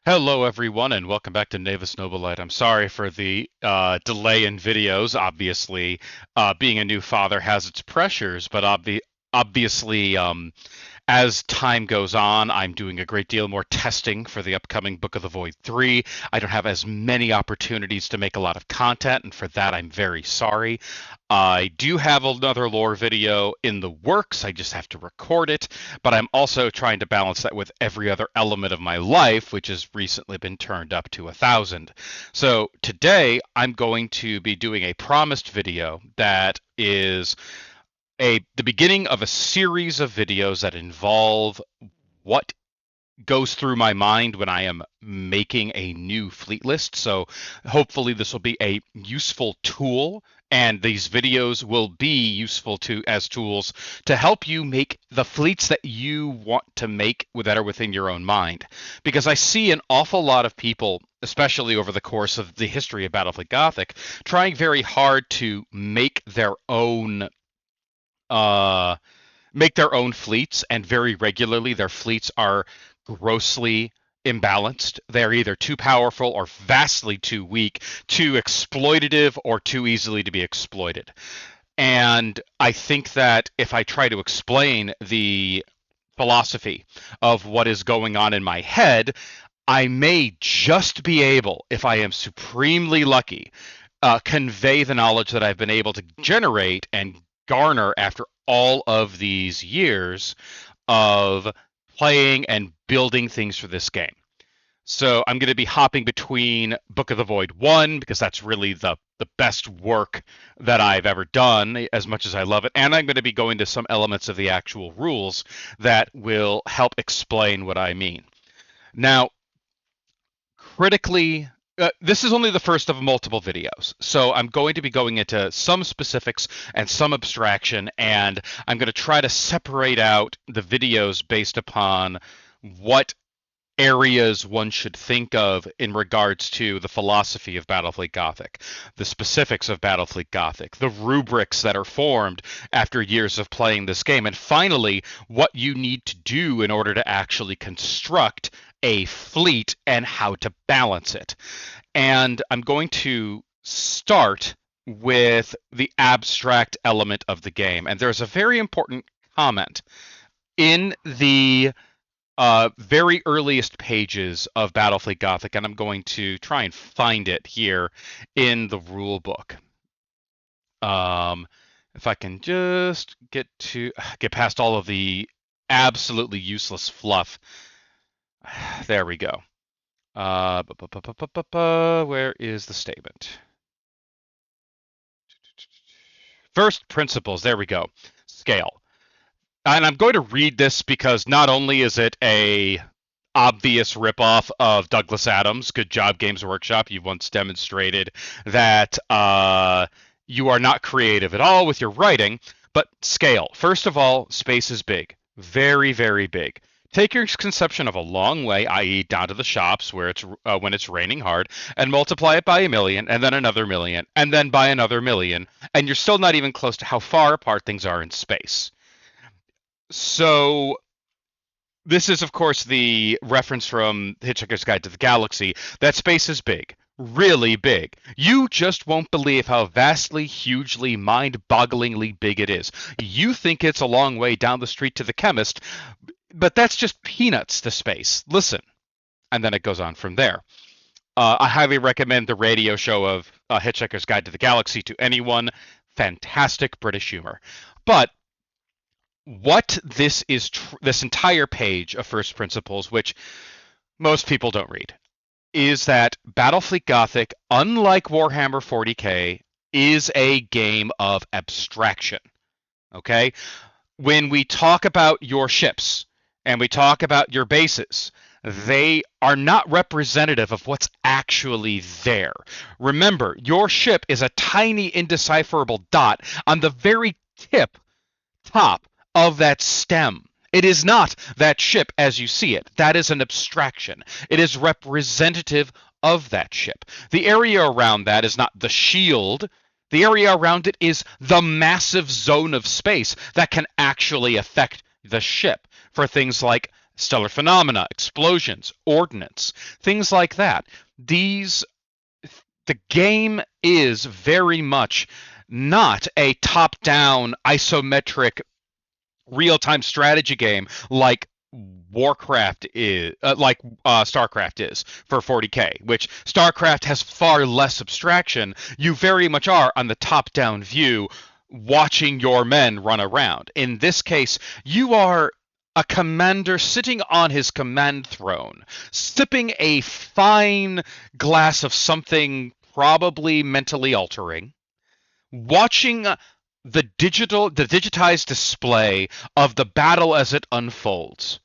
Hello, everyone, and welcome back to Navis Nobilite. I'm sorry for the delay in videos. Obviously, being a new father has its pressures, but obviously, as time goes on, I'm doing a great deal more testing for the upcoming Book of the Void 3. I don't have as many opportunities to make a lot of content, and for that, I'm very sorry. I do have another lore video in the works. I just have to record it, but I'm also trying to balance that with every other element of my life, which has recently been turned up to 1,000. So today, I'm going to be doing a promised video that is the beginning of a series of videos that involve what goes through my mind when I am making a new fleet list. So hopefully this will be a useful tool, and these videos will be useful to as tools to help you make the fleets that you want to make that are within your own mind. Because I see an awful lot of people, especially over the course of the history of Battlefleet Gothic, trying very hard to uh, make their own fleets, and very regularly their fleets are grossly imbalanced. They're either too powerful or vastly too weak, too exploitative, or too easily to be exploited. And I think that if I try to explain the philosophy of what is going on in my head, I may just be able, if I am supremely lucky, convey the knowledge that I've been able to generate and garner after all of these years of playing and building things for this game. So I'm going to be hopping between Book of the Void 1, because that's really the best work that I've ever done, as much as I love it. And I'm going to be going to some elements of the actual rules that will help explain what I mean. Now, critically, this is only the first of multiple videos, so I'm going to be going into some specifics and some abstraction, and I'm going to try to separate out the videos based upon what areas one should think of in regards to the philosophy of Battlefleet Gothic, the specifics of Battlefleet Gothic, the rubrics that are formed after years of playing this game, and finally, what you need to do in order to actually construct a fleet and how to balance it. And I'm going to start with the abstract element of the game. And there's a very important comment in the very earliest pages of Battlefleet Gothic, and I'm going to try and find it here in the rule book. If I can just get past all of the absolutely useless fluff. There we go. Where is the statement? First principles. There we go. Scale. And I'm going to read this because not only is it a obvious ripoff of Douglas Adams, good job Games Workshop, you've once demonstrated that you are not creative at all with your writing, but scale. First of all, space is big. Very, very big. Take your conception of a long way, i.e., down to the shops where it's when it's raining hard, and multiply it by a million, and then another million, and then by another million, and you're still not even close to how far apart things are in space. So this is, of course, the reference from Hitchhiker's Guide to the Galaxy, that space is big, really big. You just won't believe how vastly, hugely, mind-bogglingly big it is. You think it's a long way down the street to the chemist, but that's just peanuts to space. Listen. And then it goes on from there. I highly recommend the radio show of Hitchhiker's Guide to the Galaxy to anyone. Fantastic British humor. But what this entire page of first principles, which most people don't read, is that Battlefleet Gothic, unlike Warhammer 40K, is a game of abstraction. Okay? When we talk about your ships and we talk about your bases, they are not representative of what's actually there. Remember, your ship is a tiny, indecipherable dot on the very top of that stem. It is not that ship as you see it. That is an abstraction. It is representative of that ship. The area around that is not the shield. The area around it is the massive zone of space that can actually affect the ship for things like stellar phenomena, explosions, ordnance, things like that. These the game is very much not a top-down isometric real-time strategy game like Warcraft is, StarCraft is for 40K, which StarCraft has far less abstraction. You very much are on the top-down view, watching your men run around. In this case, you are a commander sitting on his command throne, sipping a fine glass of something probably mentally altering, watching the digitized display of the battle as it unfolds.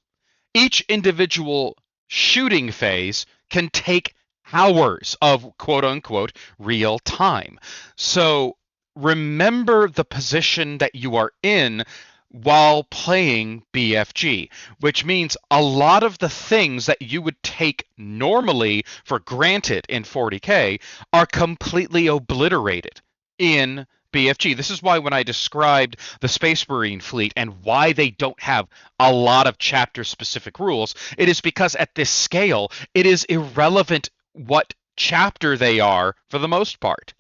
Each individual shooting phase can take hours of quote unquote real time. So remember the position that you are in while playing BFG, which means a lot of the things that you would take normally for granted in 40K are completely obliterated in BFG. This is why when I described the Space Marine fleet and why they don't have a lot of chapter specific rules, it is because at this scale, it is irrelevant what chapter they are for the most part.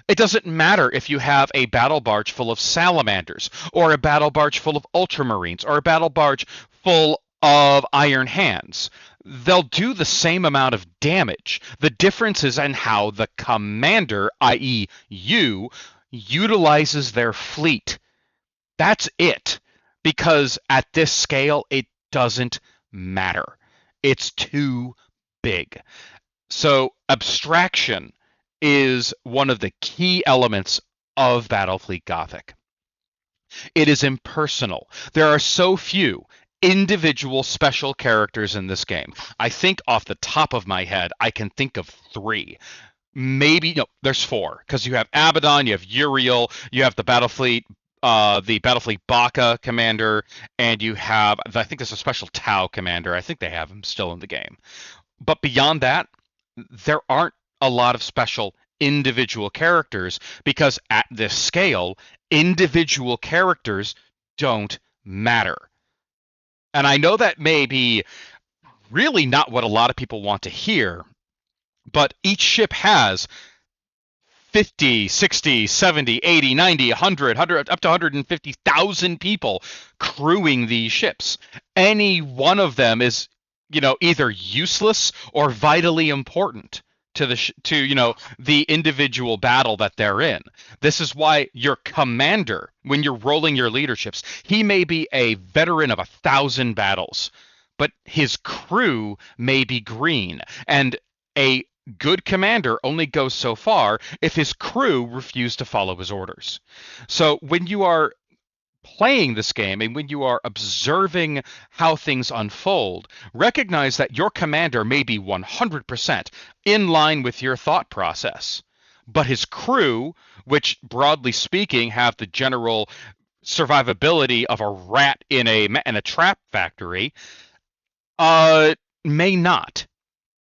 It doesn't matter if you have a battle barge full of salamanders, or a battle barge full of ultramarines, or a battle barge full of iron hands. They'll do the same amount of damage. The difference is in how the commander, i.e., you, utilizes their fleet. That's it. Because at this scale, it doesn't matter. It's too big. So, abstraction is one of the key elements of Battlefleet Gothic. It is impersonal. There are so few individual special characters in this game. I think off the top of my head, I can think of 3. Maybe, no, there's 4, because you have Abaddon, you have Uriel, you have the Battlefleet Baka commander, and you have, I think there's a special Tau commander. I think they have him still in the game. But beyond that, there aren't a lot of special individual characters, because at this scale, individual characters don't matter. And I know that may be really not what a lot of people want to hear, but each ship has 50, 60, 70, 80, 90, 100, up to 150,000 people crewing these ships. Any one of them is, either useless or vitally important to the individual battle that they're in. This is why your commander, when you're rolling your leaderships, he may be a veteran of 1,000 battles, but his crew may be green, and a good commander only goes so far if his crew refuse to follow his orders. So when you are playing this game and when you are observing how things unfold, recognize that your commander may be 100% in line with your thought process, but his crew, which broadly speaking have the general survivability of a rat in a trap factory, may not.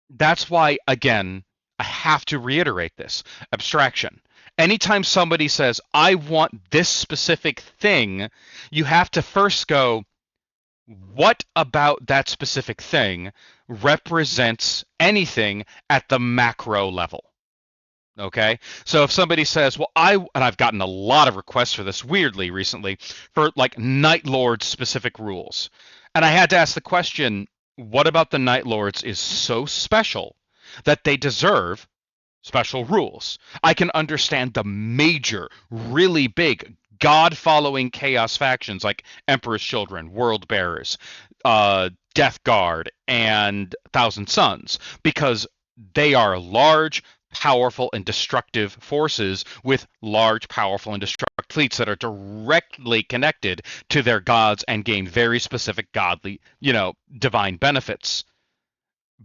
That's why, again, I have to reiterate this. Abstraction. Anytime somebody says, I want this specific thing, you have to first go, what about that specific thing represents anything at the macro level? Okay? So if somebody says, well, and I've gotten a lot of requests for this weirdly recently, for like Night Lord specific rules. And I had to ask the question, what about the Night Lords is so special that they deserve special rules? I can understand the major, really big, God-following chaos factions like Emperor's Children, World Bearers, Death Guard, and Thousand Suns, because they are large, powerful, and destructive forces with large, powerful, and destructive fleets that are directly connected to their gods and gain very specific godly, divine benefits.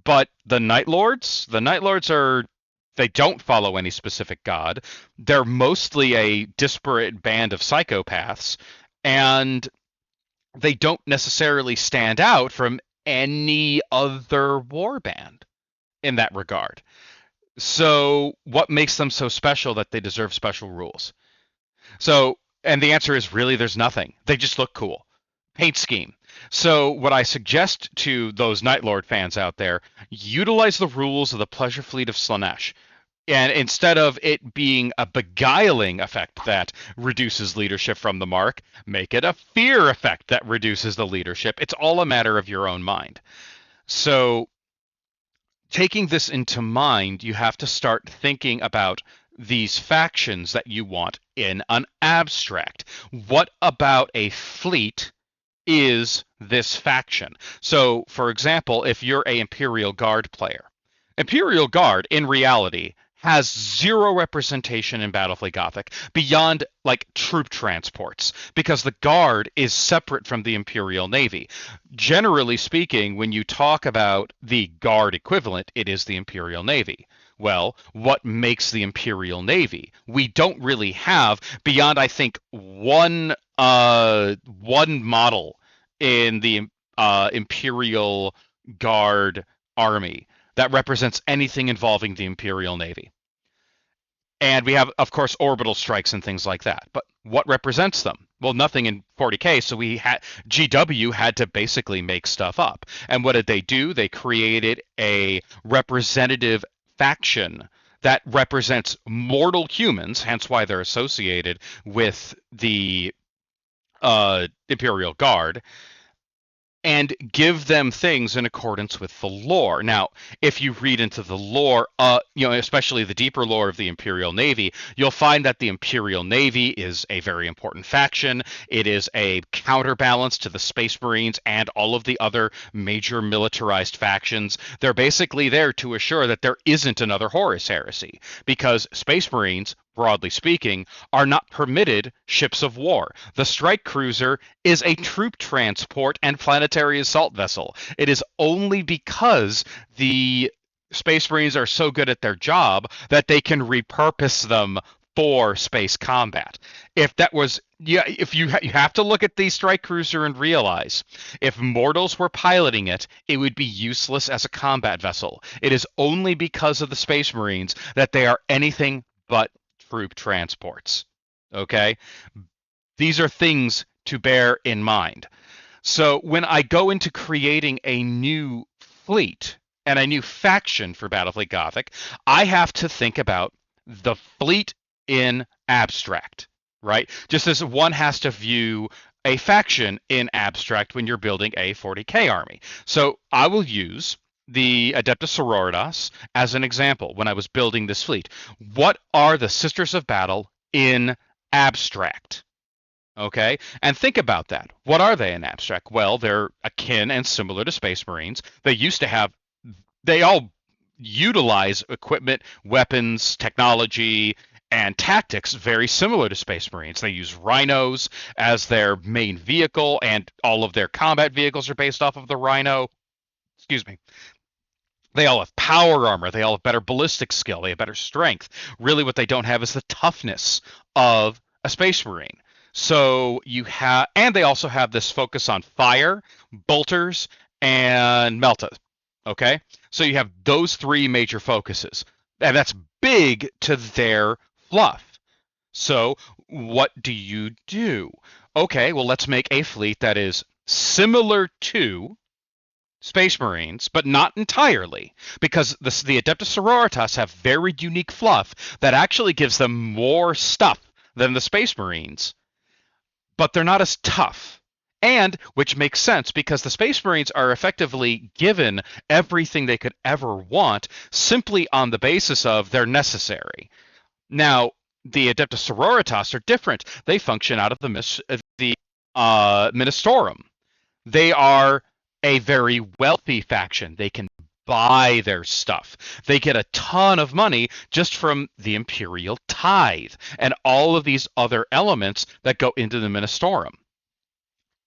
But the Night Lords they don't follow any specific god. They're mostly a disparate band of psychopaths, and they don't necessarily stand out from any other warband in that regard. So what makes them so special that they deserve special rules? So, and the answer is really there's nothing. They just look cool. paint scheme. So what I suggest to those Night Lord fans out there, utilize the rules of the Pleasure Fleet of Slaanesh. And instead of it being a beguiling effect that reduces leadership from the mark, make it a fear effect that reduces the leadership. It's all a matter of your own mind. So, taking this into mind, you have to start thinking about these factions that you want in an abstract. What about a fleet is this faction? So, for example, if you're a Imperial Guard player, Imperial Guard, in reality, has zero representation in Battlefleet Gothic beyond like troop transports because the Guard is separate from the Imperial Navy. Generally speaking, when you talk about the Guard equivalent, it is the Imperial Navy. Well, what makes the Imperial Navy? We don't really have beyond, I think, one model in the Imperial Guard army that represents anything involving the Imperial Navy. And we have, of course, orbital strikes and things like that. But what represents them? Well, nothing in 40K, so GW had to basically make stuff up. And what did they do? They created a representative faction that represents mortal humans, hence why they're associated with the Imperial Guard, and give them things in accordance with the lore. Now, if you read into the lore, especially the deeper lore of the Imperial Navy, you'll find that the Imperial Navy is a very important faction. It is a counterbalance to the Space Marines and all of the other major militarized factions. They're basically there to assure that there isn't another Horus Heresy, because Space Marines, broadly speaking, are not permitted ships of war. The strike cruiser is a troop transport and planetary assault vessel. It is only because the Space Marines are so good at their job that they can repurpose them for space combat. If that was, yeah, if you have to look at the strike cruiser and realize if mortals were piloting it, it would be useless as a combat vessel. It is only because of the Space Marines that they are anything but troop transports. Okay? These are things to bear in mind. So when I go into creating a new fleet and a new faction for Battlefleet Gothic, I have to think about the fleet in abstract, right? Just as one has to view a faction in abstract when you're building a 40K army. So I will use the Adeptus Sororitas as an example when I was building this fleet. What are the Sisters of Battle in abstract? Okay, and think about that. What are they in abstract? Well, they're akin and similar to Space Marines. They all utilize equipment, weapons, technology, and tactics very similar to Space Marines. They use rhinos as their main vehicle, and all of their combat vehicles are based off of the rhino. Excuse me. They all have power armor. They all have better ballistic skill. They have better strength. Really, what they don't have is the toughness of a Space Marine. So and they also have this focus on fire, bolters, and melta. Okay? So you have those three major focuses. And that's big to their fluff. So what do you do? Okay, well, let's make a fleet that is similar to Space Marines, but not entirely, because the Adeptus Sororitas have very unique fluff that actually gives them more stuff than the Space Marines, but they're not as tough. And, which makes sense, because the Space Marines are effectively given everything they could ever want simply on the basis of they're necessary. Now, the Adeptus Sororitas are different. They function out of the Ministorum. They are a very wealthy faction. They can buy their stuff. They get a ton of money just from the Imperial Tithe and all of these other elements that go into the Ministorum.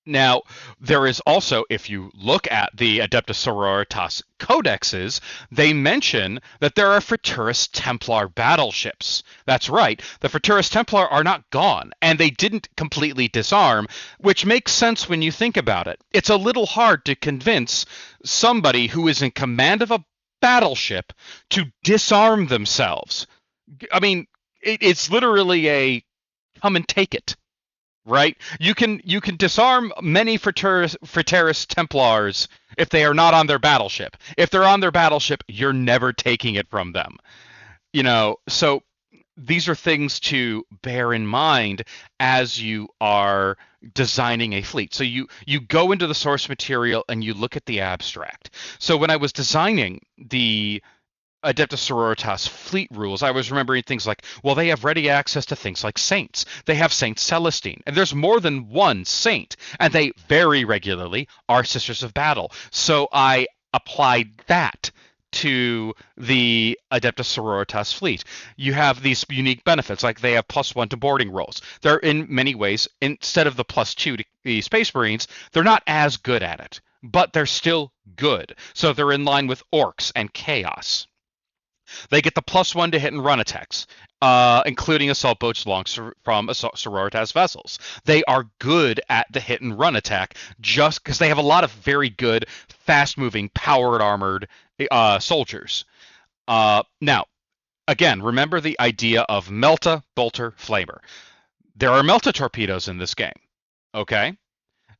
Now, there is also, if you look at the Adeptus Sororitas codexes, they mention that there are Fraterus Templar battleships. That's right, the Fraterus Templar are not gone, and they didn't completely disarm, which makes sense when you think about it. It's a little hard to convince somebody who is in command of a battleship to disarm themselves. I mean, it's literally a come and take it. right? You can disarm many Frateris Templars if they are not on their battleship. If they're on their battleship, you're never taking it from them. So these are things to bear in mind as you are designing a fleet. So you go into the source material and you look at the abstract. So when I was designing the Adeptus Sororitas fleet rules, I was remembering things like, well, they have ready access to things like saints. They have Saint Celestine, and there's more than one saint, and they very regularly are Sisters of Battle. So I applied that to the Adeptus Sororitas fleet. You have these unique benefits, like they have +1 to boarding rolls. They're in many ways, instead of the +2 to the Space Marines, they're not as good at it, but they're still good. So they're in line with Orcs and Chaos. They get the +1 to hit and run attacks, including assault boats launched from Sororitas vessels. They are good at the hit and run attack just because they have a lot of very good, fast moving, powered armored soldiers. Now, again, remember the idea of Melta, Bolter, Flamer. There are Melta torpedoes in this game. Okay?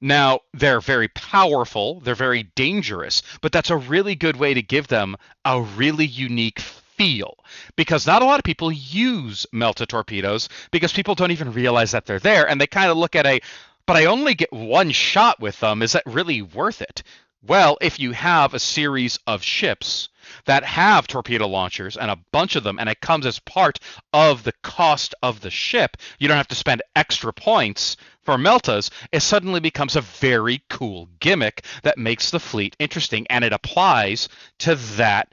Now, they're very powerful, they're very dangerous, but that's a really good way to give them a really unique feel. Because not a lot of people use Melta torpedoes because people don't even realize that they're there, and they kind of look at but I only get one shot with them. Is that really worth it? Well, if you have a series of ships that have torpedo launchers and a bunch of them, and it comes as part of the cost of the ship, you don't have to spend extra points for Meltas. It suddenly becomes a very cool gimmick that makes the fleet interesting, and it applies to that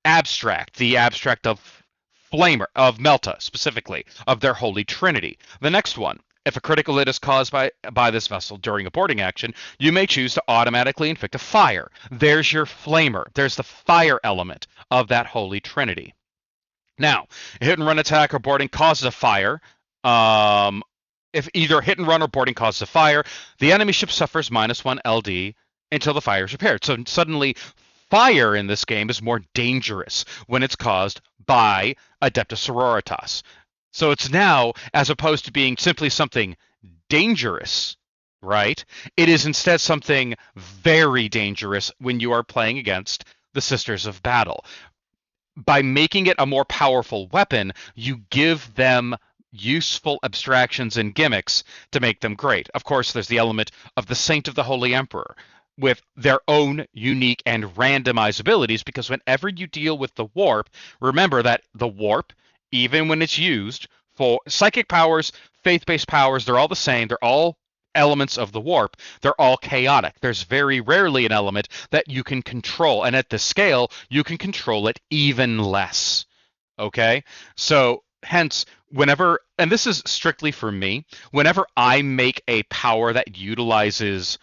abstract, the abstract of Flamer, of Melta specifically, of their Holy Trinity. The next one. If a critical hit is caused by this vessel during a boarding action, you may choose to automatically inflict a fire. There's your flamer. There's the fire element of that Holy Trinity. Now, a hit and run attack or boarding causes a fire. If either hit and run or boarding causes a fire, the enemy ship suffers -1 LD until the fire is repaired. So suddenly, fire in this game is more dangerous when it's caused by Adeptus Sororitas. So it's now, as opposed to being simply something dangerous, right? It is instead something very dangerous when you are playing against the Sisters of Battle. By making it a more powerful weapon, you give them useful abstractions and gimmicks to make them great. Of course, there's the element of the Saint of the Holy Emperor with their own unique and randomized abilities, because whenever you deal with the warp, remember that the warp, even when it's used for psychic powers, faith-based powers, they're all the same. They're all elements of the warp. They're all chaotic. There's very rarely an element that you can control. And at this scale, you can control it even less. Okay? So, hence, whenever, and this is strictly for me, whenever I make a power that utilizes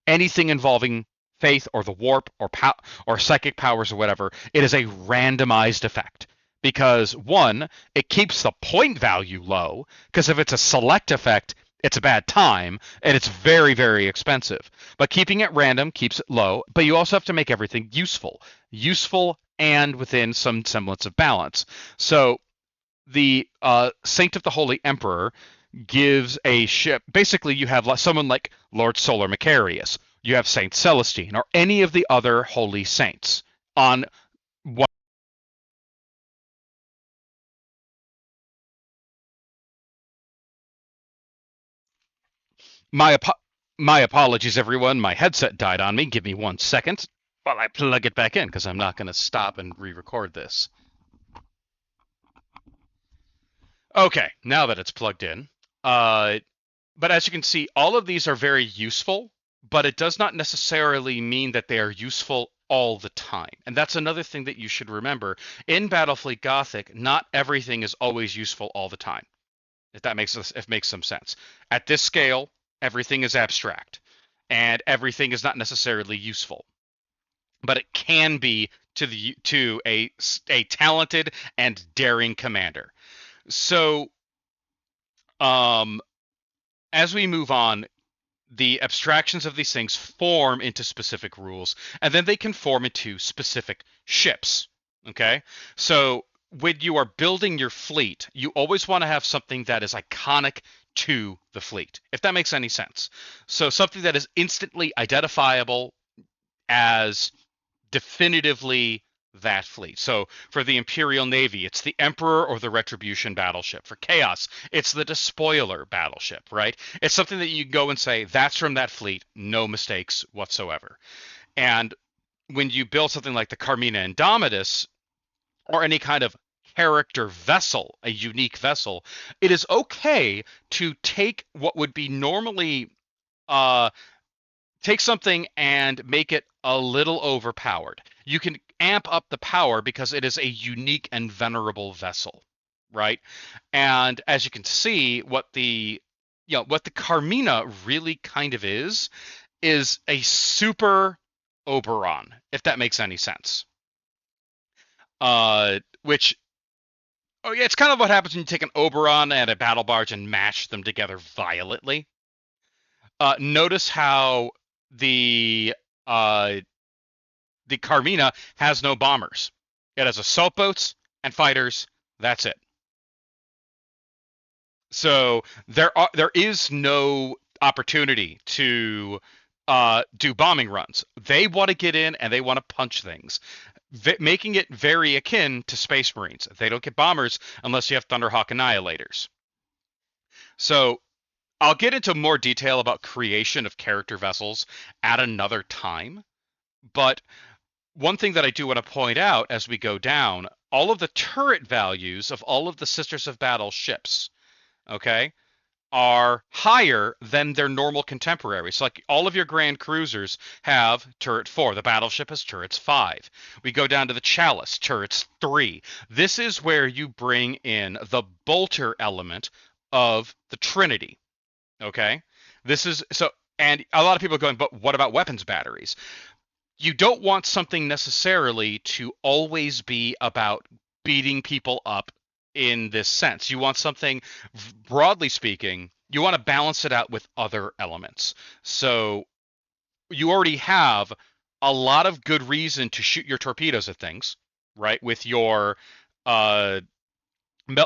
anything involving faith or the warp or psychic powers or whatever, it is a randomized effect. Because one, it keeps the point value low, because if it's a select effect, it's a bad time, and it's very, very expensive. But keeping it random keeps it low, but you also have to make everything useful. Useful and within some semblance of balance. So the Saint of the Holy Emperor gives a ship, basically you have someone like Lord Solar Macarius, you have Saint Celestine, or any of the other holy saints on one. My my apologies, everyone. My headset died on me. Give me 1 second while I plug it back in, because I'm not going to stop and re-record this. Okay, now that it's plugged in. But as you can see, all of these are very useful, but it does not necessarily mean that they are useful all the time. And that's another thing that you should remember. In Battlefleet Gothic, not everything is always useful all the time. If it makes some sense. At this scale, everything is abstract, and everything is not necessarily useful, but it can be to a talented and daring commander. So, as we move on, the abstractions of these things form into specific rules, and then they can form into specific ships. Okay, so when you are building your fleet, you always want to have something that is iconic to the fleet, if that makes any sense. So something that is instantly identifiable as definitively that fleet. So for the Imperial Navy, it's the Emperor or the Retribution battleship. For Chaos, it's the Despoiler battleship, right? It's something that you go and say, that's from that fleet, no mistakes whatsoever. And when you build something like the Carmina Indomitus, or any kind of character vessel, a unique vessel, it is okay to take what would be normally uh, take something and make it a little overpowered. You can amp up the power because it is a unique and venerable vessel, right? And as you can see, what the Carmina really kind of is a super Oberon, if that makes any sense. Which Oh yeah, it's kind of what happens when you take an Oberon and a battle barge and mash them together violently. Notice how the uh, the Carmina has no bombers. It has assault boats and fighters. That's it. So there is no opportunity to do bombing runs. They want to get in and they want to punch things, making it very akin to Space Marines. They don't get bombers unless you have Thunderhawk Annihilators. So I'll get into more detail about creation of character vessels at another time. But one thing that I do want to point out as we go down, all of the turret values of all of the Sisters of Battle ships, okay, are higher than their normal contemporaries. So like all of your Grand Cruisers have turret 4. The Battleship has turrets 5. We go down to the Chalice, turrets 3. This is where you bring in the bolter element of the Trinity. Okay? This is so, and a lot of people are going, but what about weapons batteries? You don't want something necessarily to always be about beating people up in this sense. You want something, broadly speaking, you want to balance it out with other elements. So you already have a lot of good reason to shoot your torpedoes at things, right? With your uh,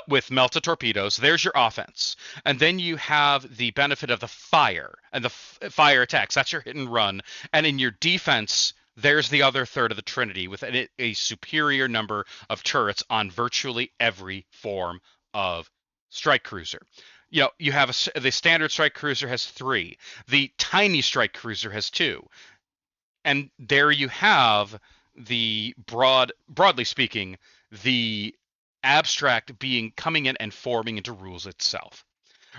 with melted torpedoes, there's your offense, and then you have the benefit of the fire and the fire attacks. That's your hit and run, and in your defense, there's the other third of the Trinity with a superior number of turrets on virtually every form of strike cruiser. You know, you have the standard strike cruiser has 3. The tiny strike cruiser has 2. And there you have the broadly speaking, the abstract being coming in and forming into rules itself.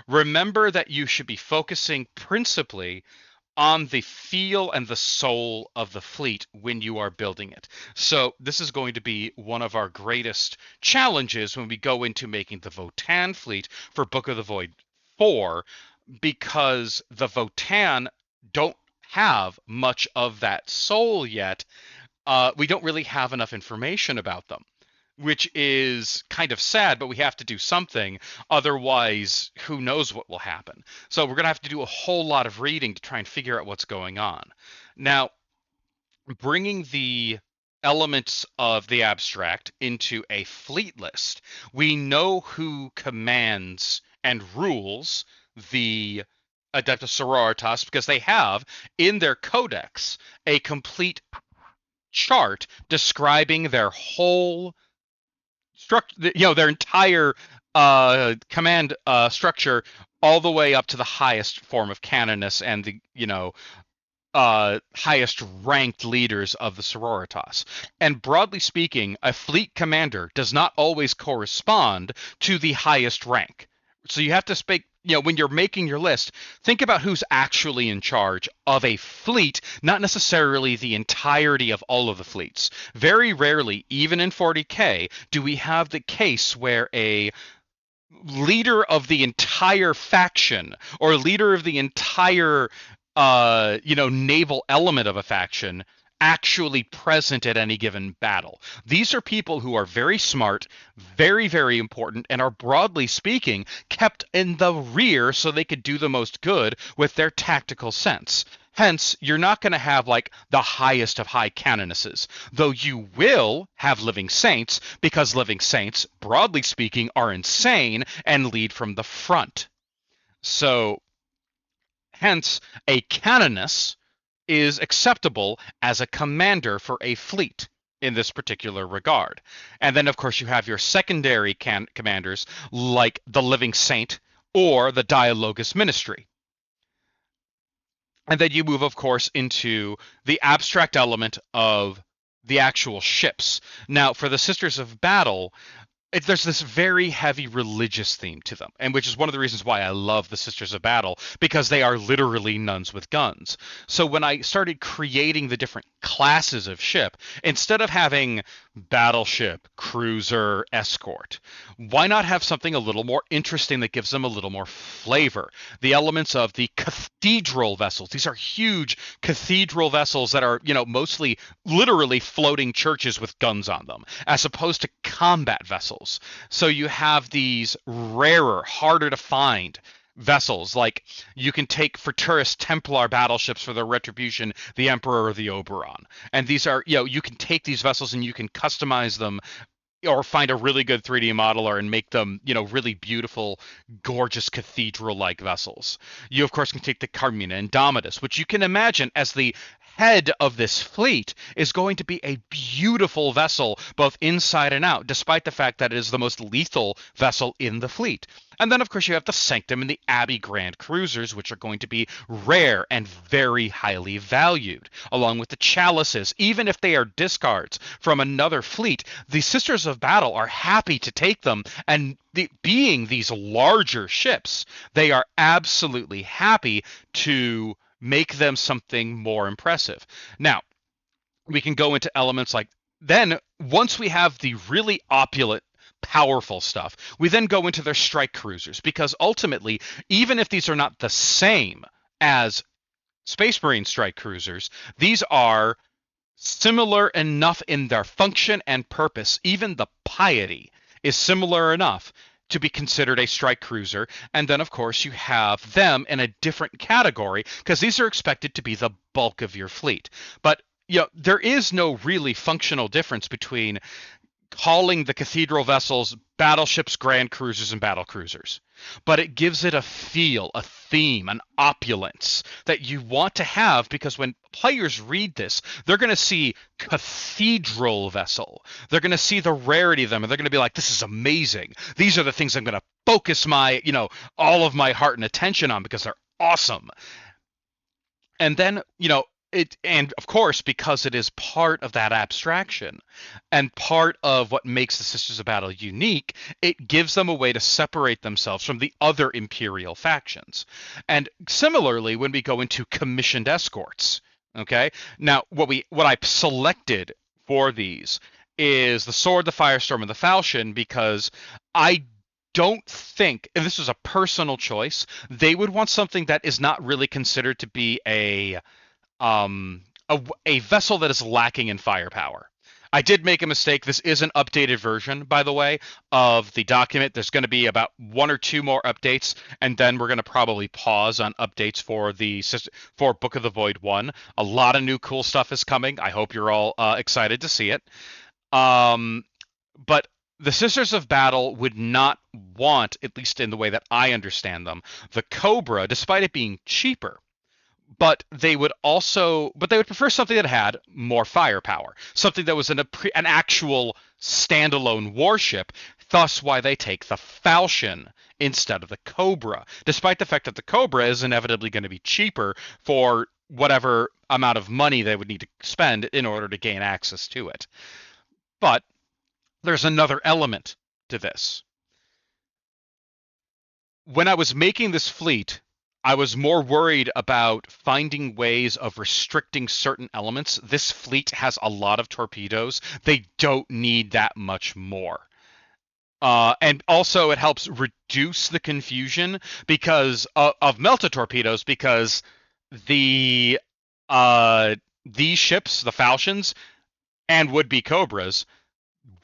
Remember that you should be focusing principally on the feel and the soul of the fleet when you are building it. So this is going to be one of our greatest challenges when we go into making the Votan fleet for Book of the Void 4, because the Votan don't have much of that soul yet. We don't really have enough information about them, which is kind of sad, but we have to do something. Otherwise, who knows what will happen. So we're going to have to do a whole lot of reading to try and figure out what's going on. Now, bringing the elements of the abstract into a fleet list, we know who commands and rules the Adeptus Sororitas because they have in their codex a complete chart describing their whole structure, their entire command structure, all the way up to the highest form of canoness and the highest ranked leaders of the sororitas. And broadly speaking, a fleet commander does not always correspond to the highest rank. So you have to speak, when you're making your list, think about who's actually in charge of a fleet, not necessarily the entirety of all of the fleets. Very rarely, even in 40K, do we have the case where a leader of the entire faction or leader of the entire naval element of a faction actually present at any given battle. These are people who are very smart, very, very important, and are, broadly speaking, kept in the rear so they could do the most good with their tactical sense. Hence, you're not going to have like the highest of high canonesses, though you will have living saints, because living saints, broadly speaking, are insane and lead from the front. So, hence, a canoness is acceptable as a commander for a fleet in this particular regard. And then, of course, you have your secondary commanders like the Living Saint or the Dialogus Ministry. And then you move, of course, into the abstract element of the actual ships. Now, for the Sisters of Battle, there's this very heavy religious theme to them, and which is one of the reasons why I love the Sisters of Battle, because they are literally nuns with guns. So when I started creating the different classes of ship, instead of having battleship, cruiser, escort, why not have something a little more interesting that gives them a little more flavor? The elements of the cathedral vessels. These are huge cathedral vessels that are, mostly literally floating churches with guns on them, as opposed to combat vessels. So you have these rarer, harder to find vessels, like you can take for tourist Templar battleships for their Retribution, the Emperor or the Oberon. And these are, you can take these vessels and you can customize them or find a really good 3D modeler and make them, really beautiful, gorgeous cathedral-like vessels. You, of course, can take the Carmina Indomitus, which you can imagine as the head of this fleet is going to be a beautiful vessel, both inside and out, despite the fact that it is the most lethal vessel in the fleet. And then, of course, you have the Sanctum and the Abbey Grand Cruisers, which are going to be rare and very highly valued, along with the Chalices. Even if they are discards from another fleet, the Sisters of Battle are happy to take them, and being these larger ships, they are absolutely happy to make them something more impressive. Now, we can go into elements like, then once we have the really opulent, powerful stuff, we then go into their strike cruisers, because ultimately, even if these are not the same as Space Marine strike cruisers, these are similar enough in their function and purpose. Even the piety is similar enough to be considered a strike cruiser. And then, of course, you have them in a different category, because these are expected to be the bulk of your fleet. But there is no really functional difference between calling the cathedral vessels battleships, grand cruisers, and battle cruisers. But it gives it a feel, a theme, an opulence that you want to have, because when players read this, they're going to see cathedral vessel. They're going to see the rarity of them, and they're going to be like, this is amazing. These are the things I'm going to focus my, all of my heart and attention on, because they're awesome. And then, and of course, because it is part of that abstraction and part of what makes the Sisters of Battle unique, it gives them a way to separate themselves from the other Imperial factions. And similarly, when we go into commissioned escorts, okay, now what I selected for these is the Sword, the Firestorm, and the Falchion, because I don't think, and this is a personal choice, they would want something that is not really considered to be a vessel that is lacking in firepower. I did make a mistake. This is an updated version, by the way, of the document. There's going to be about 1 or 2 more updates, and then we're going to probably pause on updates for Book of the Void 1. A lot of new cool stuff is coming. I hope you're all excited to see it. But the Sisters of Battle would not want, at least in the way that I understand them, the Cobra, despite it being cheaper. But they would prefer something that had more firepower, something that was an actual standalone warship. Thus, why they take the Falchion instead of the Cobra, despite the fact that the Cobra is inevitably going to be cheaper for whatever amount of money they would need to spend in order to gain access to it. But there's another element to this. When I was making this fleet, I was more worried about finding ways of restricting certain elements. This fleet has a lot of torpedoes. They don't need that much more. And also it helps reduce the confusion because of melta torpedoes, because these ships, the Falchions and would-be Cobras,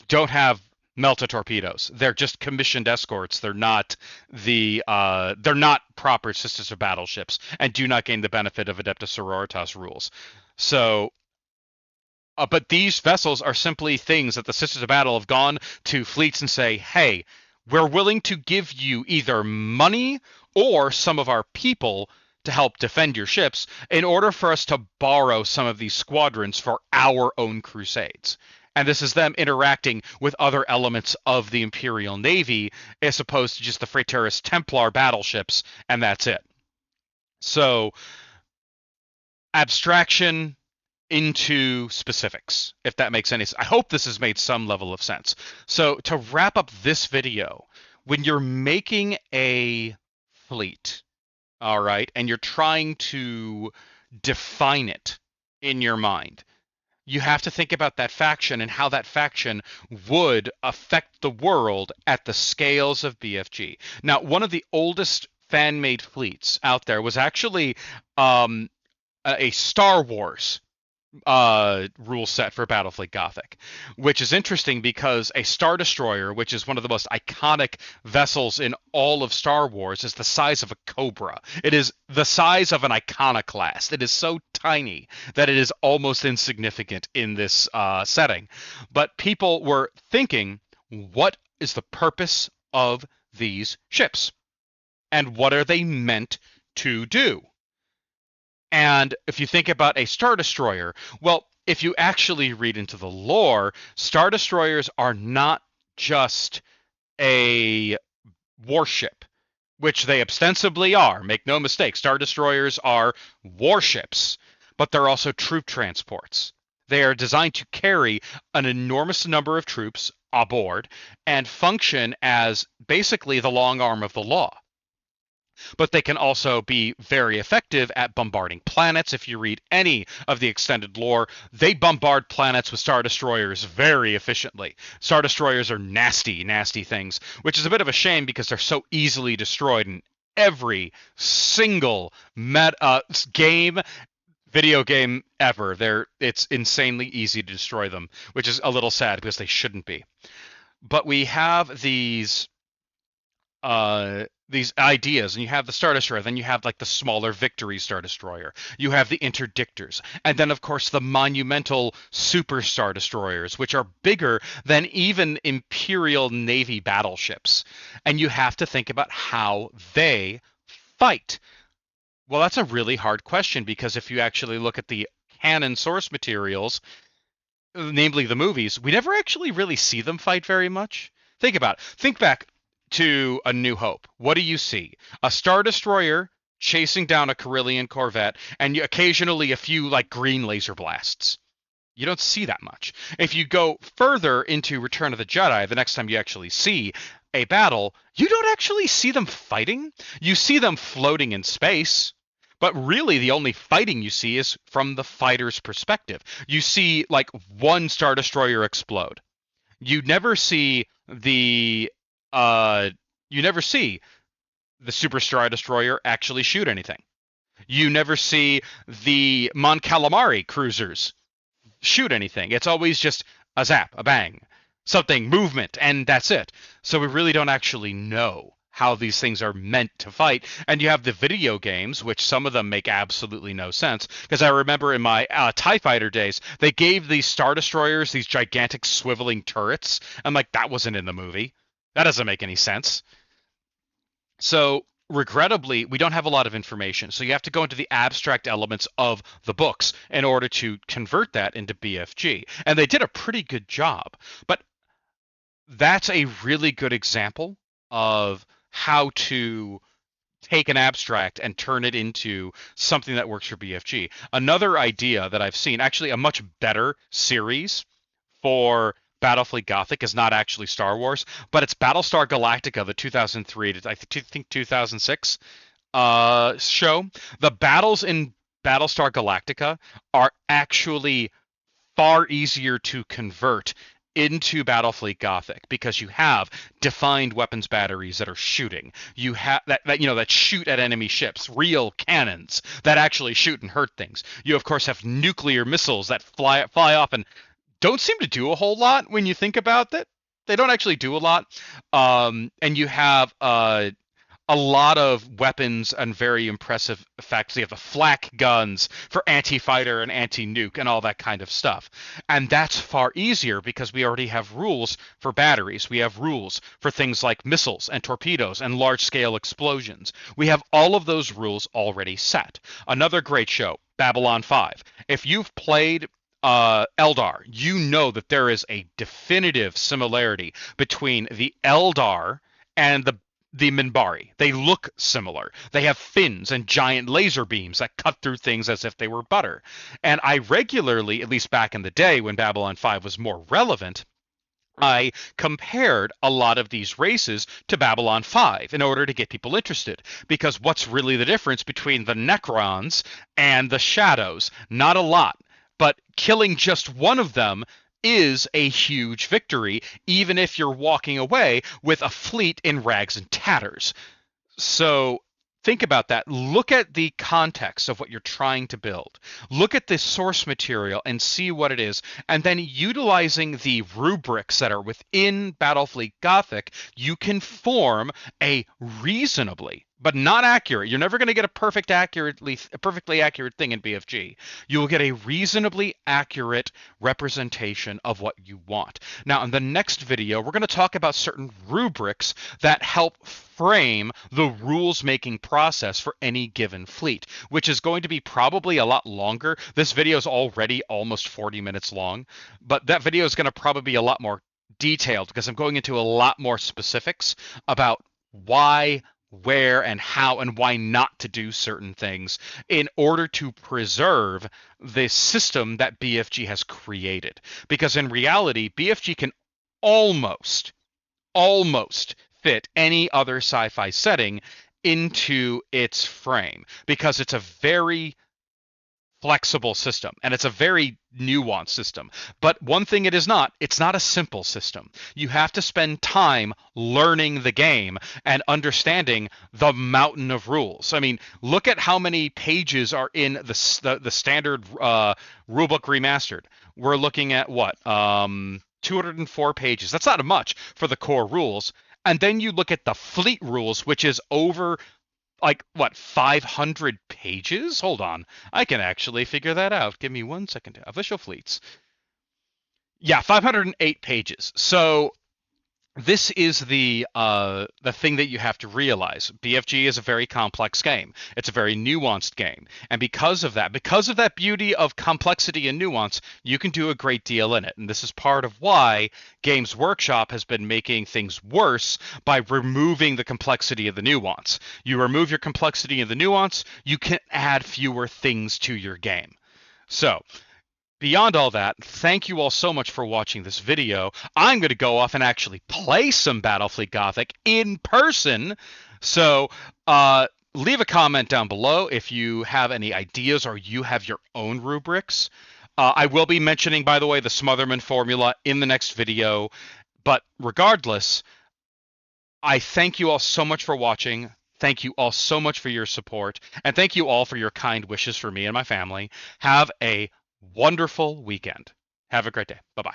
don't have melta torpedoes. They're just commissioned escorts. They're not proper Sisters of Battleships, and do not gain the benefit of Adeptus Sororitas rules. So, but these vessels are simply things that the Sisters of Battle have gone to fleets and say, hey, We're willing to give you either money or some of our people to help defend your ships in order for us to borrow some of these squadrons for our own crusades. And this is them interacting with other elements of the Imperial Navy as opposed to just the Fraterus Templar battleships, and that's it. So, abstraction into specifics, if that makes any sense. I hope this has made some level of sense. So, to wrap up this video, when you're making a fleet, all right, and you're trying to define it in your mind, you have to think about that faction and how that faction would affect the world at the scales of BFG. Now, one of the oldest fan-made fleets out there was actually a Star Wars rule set for Battlefleet Gothic, which is interesting because a Star Destroyer, which is one of the most iconic vessels in all of Star Wars, is the size of a Cobra. It is the size of an iconoclast. It is so tiny that it is almost insignificant in this setting. But people were thinking, what is the purpose of these ships? And what are they meant to do? And if you think about a Star Destroyer, well, if you actually read into the lore, Star Destroyers are not just a warship, which they ostensibly are. Make no mistake, Star Destroyers are warships, but they're also troop transports. They are designed to carry an enormous number of troops aboard and function as basically the long arm of the law. But they can also be very effective at bombarding planets. If you read any of the extended lore, they bombard planets with Star Destroyers very efficiently. Star Destroyers are nasty, nasty things, which is a bit of a shame because they're so easily destroyed in every single video game ever. It's insanely easy to destroy them, which is a little sad because they shouldn't be. But we have these ideas, and you have the Star Destroyer, then you have like the smaller Victory Star Destroyer, you have the Interdictors, and then of course the monumental Super Star Destroyers, which are bigger than even Imperial Navy battleships. And you have to think about how they fight. Well, that's a really hard question because if you actually look at the canon source materials, namely the movies, we never actually really see them fight very much. Think about it. Think back to A New Hope. What do you see? A Star Destroyer chasing down a Carillion corvette, and occasionally a few like green laser blasts. You don't see that much. If you go further into Return of the Jedi, the next time you actually see a battle, you don't actually see them fighting. You see them floating in space. But really, the only fighting you see is from the fighter's perspective. You see like one Star Destroyer explode. You never see the Super Star Destroyer actually shoot anything. You never see the Mon Calamari cruisers shoot anything. It's always just a zap, a bang, something, movement, and that's it. So we really don't actually know how these things are meant to fight. And you have the video games, which some of them make absolutely no sense. Because I remember in my TIE Fighter days, they gave these Star Destroyers these gigantic swiveling turrets. I'm like, that wasn't in the movie. That doesn't make any sense. So, regrettably, we don't have a lot of information. So you have to go into the abstract elements of the books in order to convert that into BFG. And they did a pretty good job. But that's a really good example of how to take an abstract and turn it into something that works for BFG. Another idea that I've seen, actually a much better series for Battlefleet Gothic, is not actually Star Wars, but it's Battlestar Galactica, the 2003 to I think 2006 show. The battles in Battlestar Galactica are actually far easier to convert into Battlefleet Gothic because you have defined weapons batteries that are shooting. You have that shoot at enemy ships, real cannons that actually shoot and hurt things. You of course have nuclear missiles that fly off and don't seem to do a whole lot when you think about it. They don't actually do a lot. And you have a lot of weapons and very impressive effects. You have the flak guns for anti-fighter and anti-nuke and all that kind of stuff. And that's far easier because we already have rules for batteries. We have rules for things like missiles and torpedoes and large-scale explosions. We have all of those rules already set. Another great show, Babylon 5. If you've played Eldar, you know that there is a definitive similarity between the Eldar and the Minbari. They look similar. They have fins and giant laser beams that cut through things as if they were butter. And I regularly, at least back in the day when Babylon 5 was more relevant, I compared a lot of these races to Babylon 5 in order to get people interested. Because what's really the difference between the Necrons and the Shadows? Not a lot. But killing just one of them is a huge victory, even if you're walking away with a fleet in rags and tatters. So think about that. Look at the context of what you're trying to build. Look at the source material and see what it is. And then utilizing the rubrics that are within Battlefleet Gothic, you can form a reasonably, but not accurate. You're never going to get a perfectly accurate thing in BFG. You will get a reasonably accurate representation of what you want. Now, in the next video, we're going to talk about certain rubrics that help frame the rules-making process for any given fleet, which is going to be probably a lot longer. This video is already almost 40 minutes long, but that video is going to probably be a lot more detailed because I'm going into a lot more specifics about why, where, and how, and why not to do certain things in order to preserve the system that BFG has created. Because in reality, BFG can almost fit any other sci-fi setting into its frame because it's a very flexible system and it's a very nuanced system. But one thing it is not, it's not a simple system. You have to spend time learning the game and understanding the mountain of rules. I mean, look at how many pages are in the standard rulebook remastered. We're looking at what? 204 pages. That's not much for the core rules. And then you look at the fleet rules, which is over, like, what, 500 pages? Hold on. I can actually figure that out. Give me 1 second. Official fleets. Yeah, 508 pages. So this is the thing that you have to realize. BFG is a very complex game. It's a very nuanced game. And because of that beauty of complexity and nuance, you can do a great deal in it. And this is part of why Games Workshop has been making things worse by removing the complexity of the nuance. You remove your complexity and the nuance, you can add fewer things to your game. So, beyond all that, thank you all so much for watching this video. I'm going to go off and actually play some Battlefleet Gothic in person. So leave a comment down below if you have any ideas or you have your own rubrics. I will be mentioning, by the way, the Smotherman formula in the next video. But regardless, I thank you all so much for watching. Thank you all so much for your support. And thank you all for your kind wishes for me and my family. Have a wonderful weekend. Have a great day. Bye-bye.